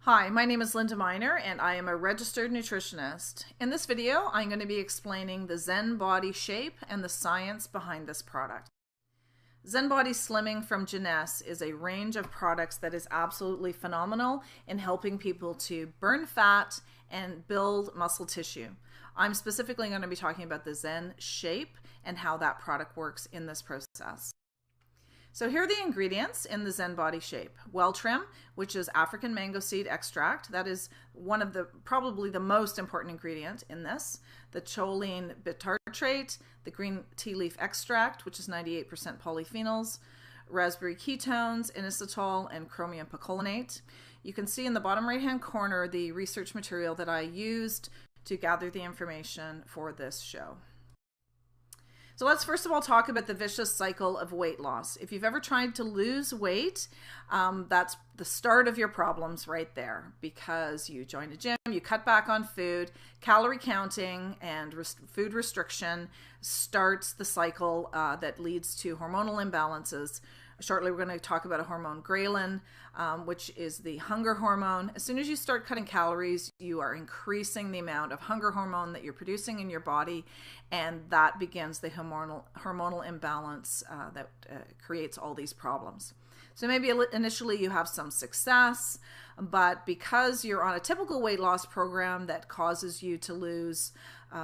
Hi, my name is Linda Miner and I am a registered nutritionist. In this video, I'm going to be explaining the ZEN body shape and the science behind this product. ZEN Body Slimming from Jeunesse is a range of products that is absolutely phenomenal in helping people to burn fat and build muscle tissue. I'm specifically going to be talking about the ZEN shape and how that product works in this process. So here are the ingredients in the ZEN Body Shape. Well Trim, which is African mango seed extract. That is one of probably the most important ingredient in this. The choline bitartrate, the green tea leaf extract, which is 98% polyphenols, raspberry ketones, inositol, and chromium picolinate. You can see in the bottom right-hand corner the research material that I used to gather the information for this show. So let's first of all talk about the vicious cycle of weight loss. If you've ever tried to lose weight, that's the start of your problems right there, because you join a gym, you cut back on food, calorie counting and food restriction starts the cycle that leads to hormonal imbalances. Shortly, we're going to talk about a hormone, ghrelin, which is the hunger hormone. As soon as you start cutting calories, you are increasing the amount of hunger hormone that you're producing in your body, and that begins the hormonal imbalance that creates all these problems. So maybe initially you have some success, but because you're on a typical weight loss program that causes you to lose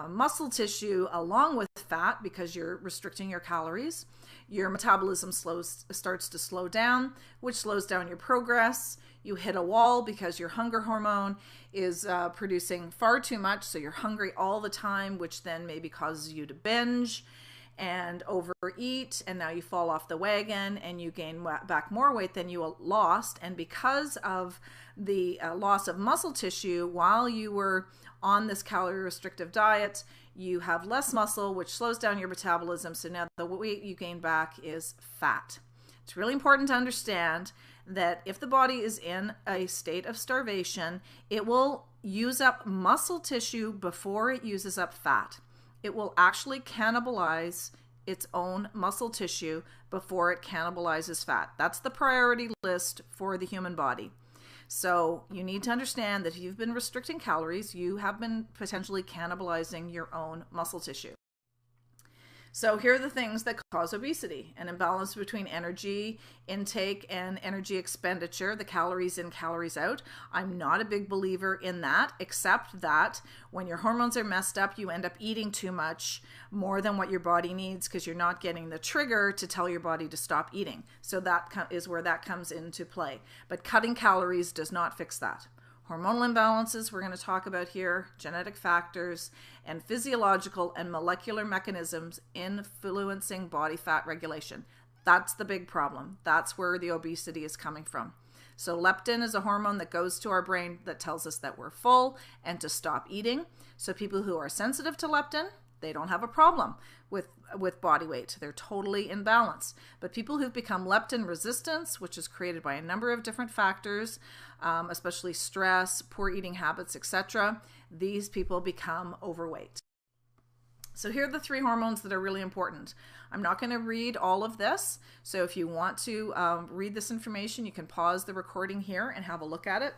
muscle tissue along with fat because you're restricting your calories, your metabolism starts to slow down, which slows down your progress. You hit a wall because your hunger hormone is producing far too much, so you're hungry all the time, which then maybe causes you to binge and overeat, and now you fall off the wagon and you gain back more weight than you lost. And because of the loss of muscle tissue while you were on this calorie restrictive diet, you have less muscle, which slows down your metabolism. So now the weight you gain back is fat. It's really important to understand that if the body is in a state of starvation, it will use up muscle tissue before it uses up fat. It will actually cannibalize its own muscle tissue before it cannibalizes fat. That's the priority list for the human body. So you need to understand that if you've been restricting calories, you have been potentially cannibalizing your own muscle tissue. So here are the things that cause obesity: an imbalance between energy intake and energy expenditure, the calories in, calories out. I'm not a big believer in that, except that when your hormones are messed up, you end up eating too much, more than what your body needs, because you're not getting the trigger to tell your body to stop eating. So that is where that comes into play. But cutting calories does not fix that. Hormonal imbalances we're going to talk about here, genetic factors, and physiological and molecular mechanisms influencing body fat regulation. That's the big problem. That's where the obesity is coming from. So leptin is a hormone that goes to our brain that tells us that we're full and to stop eating. So people who are sensitive to leptin, they don't have a problem with body weight. They're totally in balance. But people who've become leptin resistance, which is created by a number of different factors, especially stress, poor eating habits, etc., these people become overweight. So here are the three hormones that are really important. I'm not going to read all of this. So if you want to read this information, you can pause the recording here and have a look at it.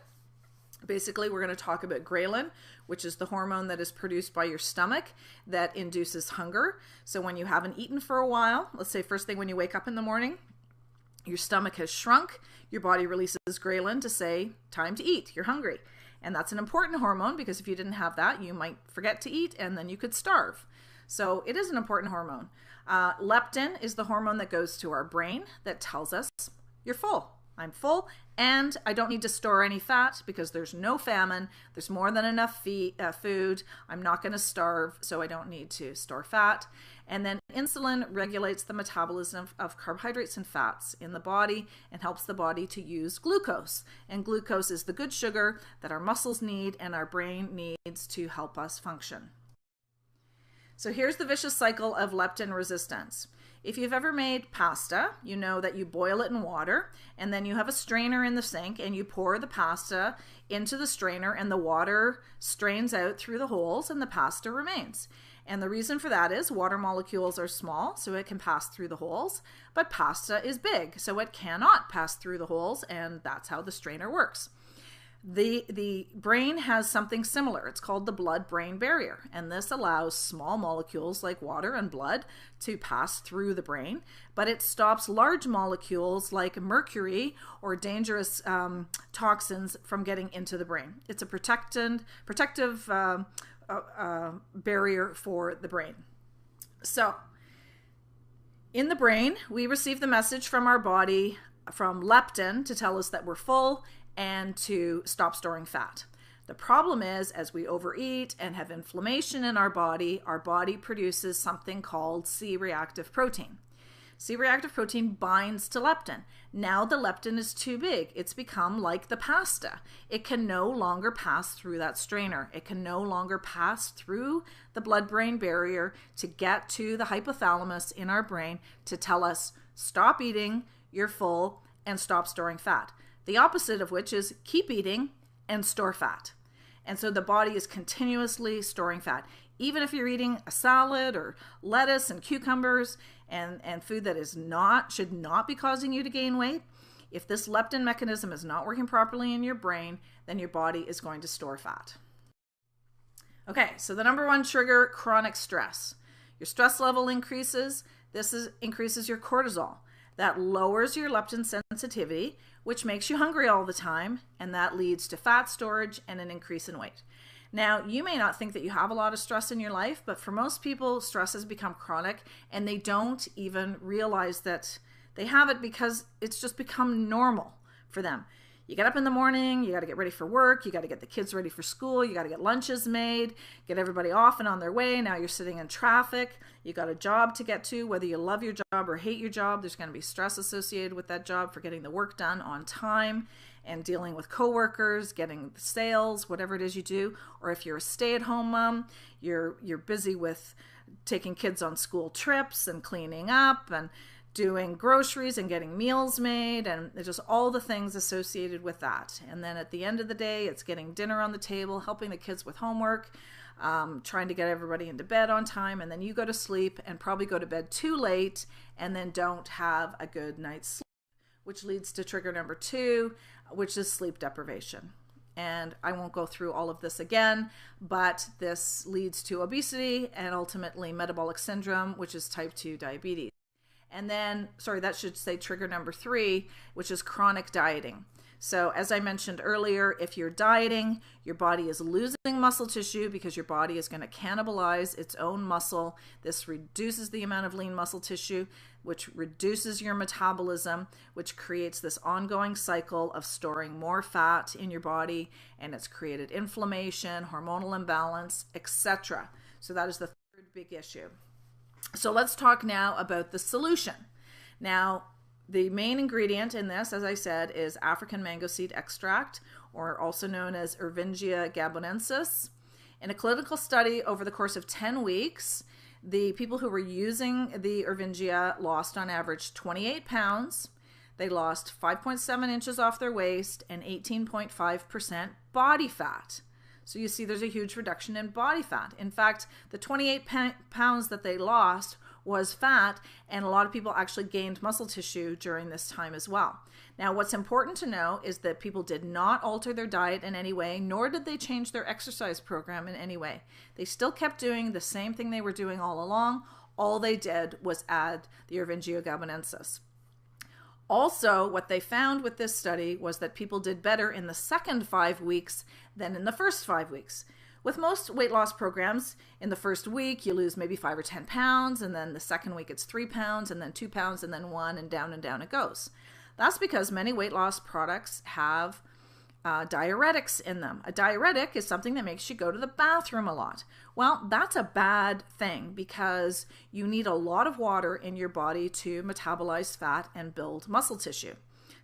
Basically, we're going to talk about ghrelin, which is the hormone that is produced by your stomach that induces hunger. So when you haven't eaten for a while, let's say first thing when you wake up in the morning, your stomach has shrunk, your body releases ghrelin to say, time to eat, you're hungry. And that's an important hormone, because if you didn't have that, you might forget to eat and then you could starve. So it is an important hormone. Leptin is the hormone that goes to our brain that tells us you're full. I'm full and I don't need to store any fat because there's no famine. There's more than enough food. I'm not going to starve, so I don't need to store fat. And then insulin regulates the metabolism of carbohydrates and fats in the body and helps the body to use glucose. And glucose is the good sugar that our muscles need and our brain needs to help us function. So here's the vicious cycle of leptin resistance. If you've ever made pasta, you know that you boil it in water and then you have a strainer in the sink and you pour the pasta into the strainer and the water strains out through the holes and the pasta remains. And the reason for that is water molecules are small, so it can pass through the holes, but pasta is big, so it cannot pass through the holes, and that's how the strainer works. The brain has something similar. It's called the blood-brain barrier, and this allows small molecules like water and blood to pass through the brain, but it stops large molecules like mercury or dangerous toxins from getting into the brain. It's a protective barrier for the brain. So in the brain, we receive the message from our body from leptin to tell us that we're full and to stop storing fat. The problem is, as we overeat and have inflammation in our body produces something called C-reactive protein. C-reactive protein binds to leptin. Now the leptin is too big. It's become like the pasta. It can no longer pass through that strainer. It can no longer pass through the blood-brain barrier to get to the hypothalamus in our brain to tell us, stop eating, you're full, and stop storing fat. The opposite of which is keep eating and store fat. And so the body is continuously storing fat. Even if you're eating a salad or lettuce and cucumbers and food that should not be causing you to gain weight, if this leptin mechanism is not working properly in your brain, then your body is going to store fat. Okay, so the number one trigger, chronic stress. Your stress level increases. Increases your cortisol. That lowers your leptin sensitivity, which makes you hungry all the time, and that leads to fat storage and an increase in weight. Now, you may not think that you have a lot of stress in your life, but for most people, stress has become chronic, and they don't even realize that they have it because it's just become normal for them. You get up in the morning, you got to get ready for work, you got to get the kids ready for school, you got to get lunches made, get everybody off and on their way. Now you're sitting in traffic, you got a job to get to, whether you love your job or hate your job, there's going to be stress associated with that job for getting the work done on time and dealing with coworkers, getting sales, whatever it is you do. Or if you're a stay-at-home mom, you're busy with taking kids on school trips and cleaning up and doing groceries and getting meals made, and just all the things associated with that. And then at the end of the day, it's getting dinner on the table, helping the kids with homework, trying to get everybody into bed on time, and then you go to sleep and probably go to bed too late and then don't have a good night's sleep, which leads to trigger number 2, which is sleep deprivation. And I won't go through all of this again, but this leads to obesity and ultimately metabolic syndrome, which is type 2 diabetes. And then, that should say trigger number 3, which is chronic dieting. So as I mentioned earlier, if you're dieting, your body is losing muscle tissue because your body is going to cannibalize its own muscle. This reduces the amount of lean muscle tissue, which reduces your metabolism, which creates this ongoing cycle of storing more fat in your body, and it's created inflammation, hormonal imbalance, etc. So that is the third big issue. So let's talk now about the solution. Now, the main ingredient in this, as I said, is African mango seed extract, or also known as Ervingia gabonensis. In a clinical study over the course of 10 weeks, the people who were using the Ervingia lost on average 28 pounds. They lost 5.7 inches off their waist and 18.5% body fat. So you see there's a huge reduction in body fat. In fact, the 28 pounds that they lost was fat, and a lot of people actually gained muscle tissue during this time as well. Now, what's important to know is that people did not alter their diet in any way, nor did they change their exercise program in any way. They still kept doing the same thing they were doing all along. All they did was add the Ervingia gabonensis. Also, what they found with this study was that people did better in the second 5 weeks than in the first 5 weeks. With most weight loss programs, in the first week, you lose maybe 5 or 10 pounds, and then the second week it's 3 pounds, and then 2 pounds, and then 1, and down it goes. That's because many weight loss products have diuretics in them. A diuretic is something that makes you go to the bathroom a lot. Well, that's a bad thing because you need a lot of water in your body to metabolize fat and build muscle tissue.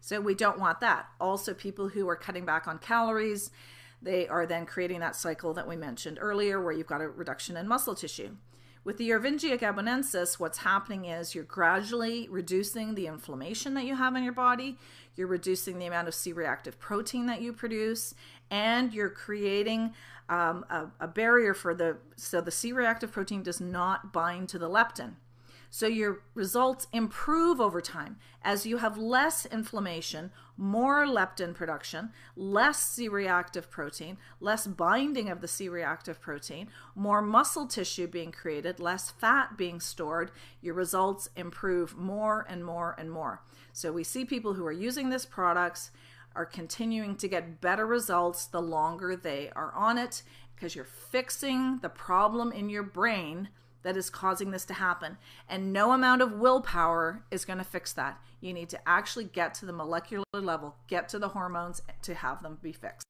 So we don't want that. Also, people who are cutting back on calories, they are then creating that cycle that we mentioned earlier where you've got a reduction in muscle tissue. With the Ervingia gabonensis, what's happening is you're gradually reducing the inflammation that you have in your body, you're reducing the amount of C-reactive protein that you produce, and you're creating a barrier so the C-reactive protein does not bind to the leptin. So your results improve over time as you have less inflammation, more leptin production, less C-reactive protein, less binding of the C-reactive protein, more muscle tissue being created, less fat being stored. Your results improve more and more and more. So we see people who are using this products are continuing to get better results the longer they are on it, because you're fixing the problem in your brain that is causing this to happen. And no amount of willpower is going to fix that. You need to actually get to the molecular level, get to the hormones to have them be fixed.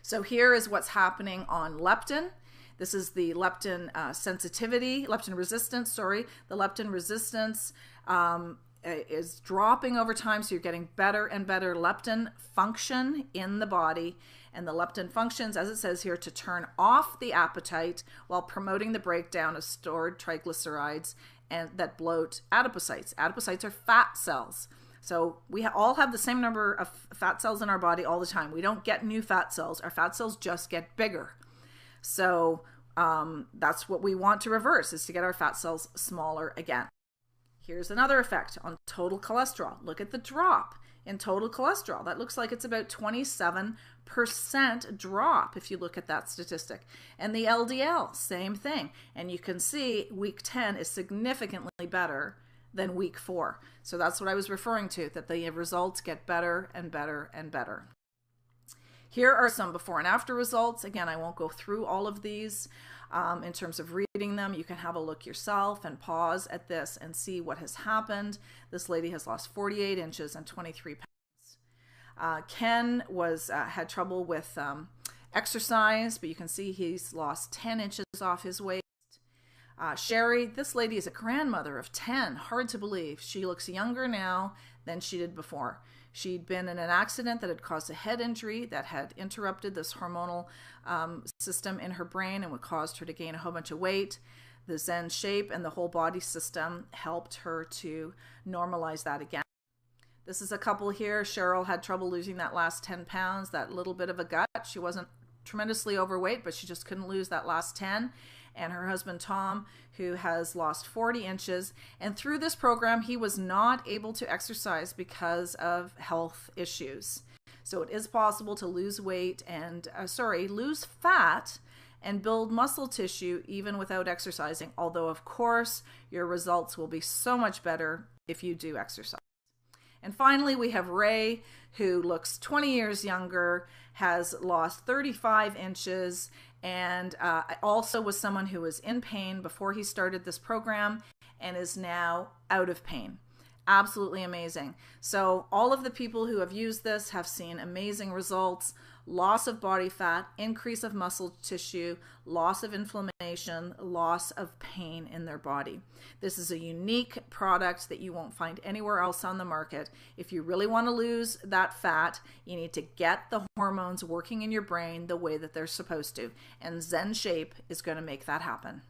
So here is what's happening on leptin. This is the leptin leptin resistance, The leptin resistance is dropping over time, so you're getting better and better leptin function in the body. And the leptin functions, as it says here, to turn off the appetite while promoting the breakdown of stored triglycerides and that bloat adipocytes. Adipocytes are fat cells. So we all have the same number of fat cells in our body all the time. We don't get new fat cells. Our fat cells just get bigger. So that's what we want to reverse, is to get our fat cells smaller again. Here's another effect on total cholesterol. Look at the drop in total cholesterol. That looks like it's about 27% drop if you look at that statistic. And the LDL, same thing. And you can see week 10 is significantly better than week 4. So that's what I was referring to, that the results get better and better and better. Here are some before and after results. Again, I won't go through all of these in terms of reading them. You can have a look yourself and pause at this and see what has happened. This lady has lost 48 inches and 23 pounds. Ken had trouble with exercise, but you can see he's lost 10 inches off his waist. Sherry, this lady is a grandmother of 10. Hard to believe. She looks younger now than she did before. She'd been in an accident that had caused a head injury that had interrupted this hormonal system in her brain and would caused her to gain a whole bunch of weight. The ZEN shape and the whole body system helped her to normalize that again. This is a couple here. Cheryl had trouble losing that last 10 pounds, that little bit of a gut. She wasn't tremendously overweight, but she just couldn't lose that last 10. And her husband Tom, who has lost 40 inches. And through this program, he was not able to exercise because of health issues. So it is possible to lose weight and, lose fat and build muscle tissue even without exercising. Although, of course, your results will be so much better if you do exercise. And finally, we have Ray, who looks 20 years younger, has lost 35 inches, and also was someone who was in pain before he started this program and is now out of pain. Absolutely amazing. So all of the people who have used this have seen amazing results: loss of body fat, increase of muscle tissue, loss of inflammation, loss of pain in their body. This is a unique product that you won't find anywhere else on the market. If you really want to lose that fat, you need to get the hormones working in your brain the way that they're supposed to. And ZEN Shape is going to make that happen.